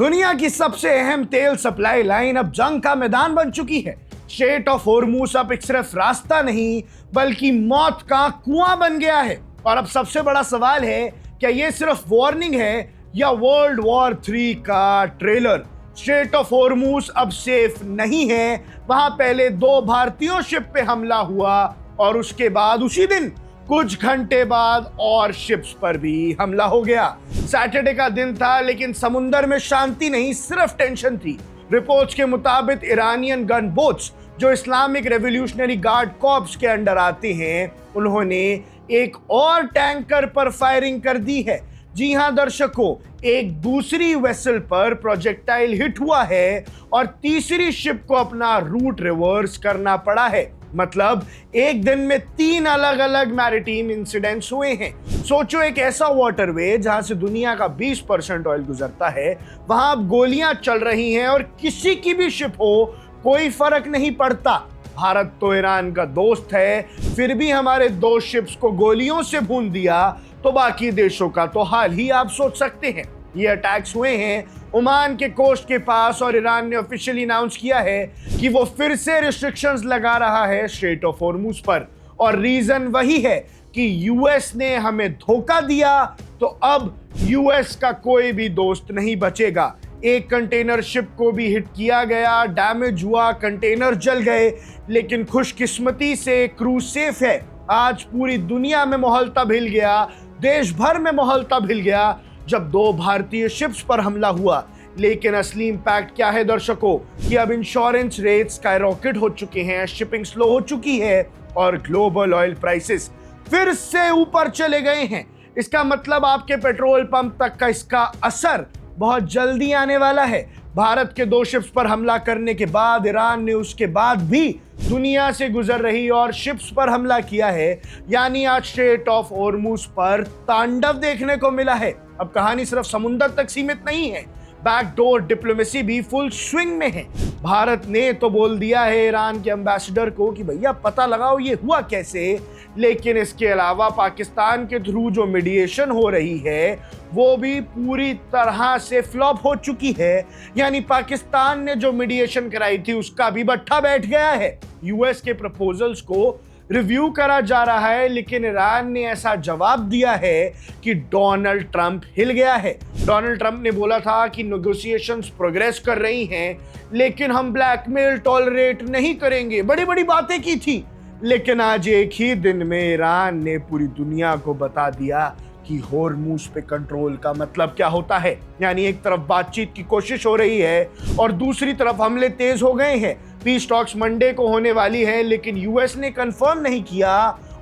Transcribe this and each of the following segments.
दुनिया की सबसे अहम तेल सप्लाई लाइन अब जंग का मैदान बन चुकी है। स्ट्रेट ऑफ हॉर्मूज अब एक सिर्फ रास्ता नहीं बल्कि मौत का कुआं बन गया है। और अब सबसे बड़ा सवाल है, क्या यह सिर्फ वार्निंग है या वर्ल्ड वॉर 3 का ट्रेलर? स्ट्रेट ऑफ हॉर्मूज अब सेफ नहीं है। वहां पहले 2 भारतीयों शिप पे हमला हुआ और उसके बाद उसी दिन कुछ घंटे बाद और शिप्स पर भी हमला हो गया। सैटरडे का दिन था लेकिन समुंदर में शांति नहीं, सिर्फ टेंशन थी। रिपोर्ट्स के मुताबिक ईरानियन गन बोट्स जो इस्लामिक रेवोल्यूशनरी गार्ड कॉर्प्स के अंडर आते हैं, उन्होंने एक और टैंकर पर फायरिंग कर दी है। जी हां दर्शकों, एक दूसरी वेसल पर प्रोजेक्टाइल हिट हुआ है और तीसरी शिप को अपना रूट रिवर्स करना पड़ा है। मतलब एक दिन में 3 अलग अलग मैरिटाइम इंसिडेंट्स हुए हैं। सोचो, एक ऐसा वाटरवे जहां से दुनिया का 20% ऑयल गुजरता है, वहां अब गोलियां चल रही हैं और किसी की भी शिप हो कोई फर्क नहीं पड़ता। भारत तो ईरान का दोस्त है, फिर भी हमारे 2 शिप्स को गोलियों से भून दिया तो बाकी देशों का तो हाल ही आप सोच सकते हैं। ये अटैक्स हुए हैं ओमान के कोस्ट के पास और ईरान ने ऑफिशियली अनाउंस किया है कि वो फिर से रिस्ट्रिक्शंस लगा रहा है स्ट्रेट ऑफ हॉर्मूज पर। और रीजन वही है कि यूएस ने हमें धोखा दिया, तो अब यूएस का कोई भी दोस्त नहीं बचेगा। एक कंटेनर शिप को भी हिट किया गया, डैमेज हुआ, कंटेनर जल गए, लेकिन खुशकिस्मती से क्रू सेफ है। आज पूरी दुनिया में माहौल हिल गया, देश भर में माहौल हिल गया जब 2 भारतीय शिप्स पर हमला हुआ। लेकिन असली इंपैक्ट क्या है दर्शकों, कि अब इंश्योरेंस रेट्स स्काईरॉकेट हो चुके हैं, शिपिंग स्लो हो चुकी है और ग्लोबल ऑयल प्राइसेस फिर से ऊपर चले गए हैं। इसका मतलब आपके पेट्रोल पंप तक का इसका असर बहुत जल्दी आने वाला है। भारत के 2 शिप्स पर हमला करने के बाद ईरान ने उसके बाद भी दुनिया से गुजर रही और शिप्स पर हमला किया है, यानी आज स्ट्रेट ऑफ हॉर्मूज पर तांडव देखने को मिला है। अब कहानी सिर्फ समुंदर तक सीमित नहीं है, बैकडोर डिप्लोमेसी भी फुल स्विंग में है। भारत ने तो बोल दिया है ईरान के एम्बेसडर को कि भैया पता लगाओ ये हुआ कैसे, लेकिन इसके अलावा पाकिस्तान के थ्रू जो मीडिएशन हो रही है वो भी पूरी तरह से फ्लॉप हो चुकी है। यानी पाकिस्तान ने जो मीडिएशन कराई थी उसका भी बट्ठा बैठ गया है। यूएस के प्रपोजल्स को रिव्यू करा जा रहा है, लेकिन ईरान ने ऐसा जवाब दिया है कि डोनाल्ड ट्रंप हिल गया है। डोनाल्ड ट्रंप ने बोला था कि नेगोशिएशंस प्रोग्रेस कर रही हैं, लेकिन हम ब्लैकमेल टॉलरेट नहीं करेंगे। बड़ी बड़ी बातें की थी, लेकिन आज एक ही दिन में ईरान ने पूरी दुनिया को बता दिया कि हॉर्मूज पे कंट्रोल का मतलब क्या होता है। यानी एक तरफ बातचीत की कोशिश हो रही है और दूसरी तरफ हमले तेज हो गए हैं। पीस टॉक्स मंडे को होने वाली है, लेकिन यूएस ने कंफर्म नहीं किया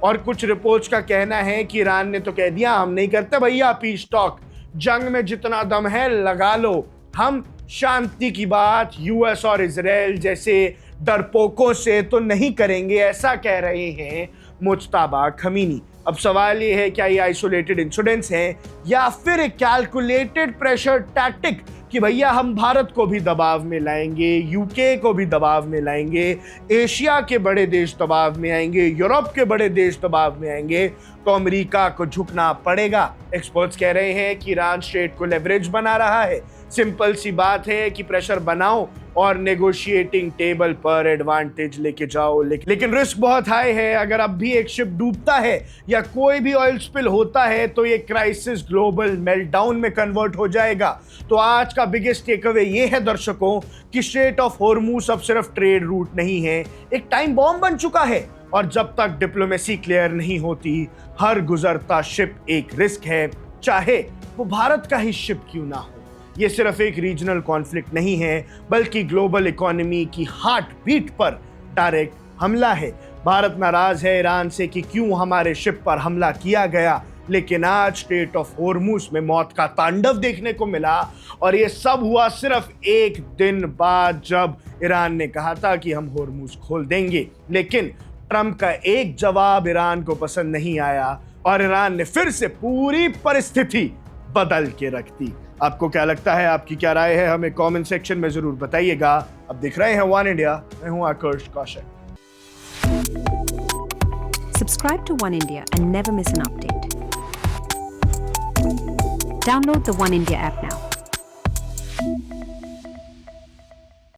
और कुछ रिपोर्ट्स का कहना है कि ईरान ने तो कह दिया हम नहीं करते भैया पीस टॉक, जंग में जितना दम है लगा लो, हम शांति की बात यूएस और इजराइल जैसे डरपोकों से तो नहीं करेंगे, ऐसा कह रहे हैं मुज्तबा खमीनी। अब सवाल ये है, क्या ये आइसोलेटेड इंसिडेंट्स हैं या फिर एक कैलकुलेटेड प्रेशर टैक्टिक कि भैया हम भारत को भी दबाव में लाएंगे, यूके को भी दबाव में लाएंगे, एशिया के बड़े देश दबाव में आएंगे, यूरोप के बड़े देश दबाव में आएंगे, तो अमेरिका को झुकना पड़ेगा। एक्सपर्ट्स कह रहे हैं कि ईरान स्ट्रेट को लेवरेज बना रहा है। सिंपल सी बात है कि प्रेशर बनाओ और नेगोशिएटिंग टेबल पर एडवांटेज लेके जाओ, लेकिन रिस्क बहुत हाई है। अगर अब भी एक शिप डूबता है या कोई भी ऑयल स्पिल होता है तो ये क्राइसिस ग्लोबल मेल्टडाउन में कन्वर्ट हो जाएगा। तो आज का बिगेस्ट टेकअवे ये है दर्शकों कि स्ट्रेट ऑफ हॉर्मूज अब सिर्फ ट्रेड रूट नहीं है, एक टाइम बॉम्ब बन चुका है। और जब तक डिप्लोमेसी क्लियर नहीं होती, हर गुजरता शिप एक रिस्क है, चाहे वो भारत का ही शिप क्यों ना हो। ये सिर्फ एक रीजनल कॉन्फ्लिक्ट नहीं है, बल्कि ग्लोबल इकोनॉमी की हार्ट बीट पर डायरेक्ट हमला है। भारत नाराज है ईरान से कि क्यों हमारे शिप पर हमला किया गया, लेकिन आज स्ट्रेट ऑफ हॉर्मूज में मौत का तांडव देखने को मिला। और ये सब हुआ सिर्फ एक दिन बाद जब ईरान ने कहा था कि हम हॉर्मूज खोल देंगे। लेकिन ट्रंप का एक जवाब ईरान को पसंद नहीं आया और ईरान ने फिर से पूरी परिस्थिति बदल के रख दी। आपको क्या लगता है, आपकी क्या राय है, हमें कमेंट सेक्शन में जरूर बताइएगा। अब दिख रहे हैं वन इंडिया, मैं हूं आकर्ष Kaushik. Subscribe to One India and never miss an update. Download the One India app now.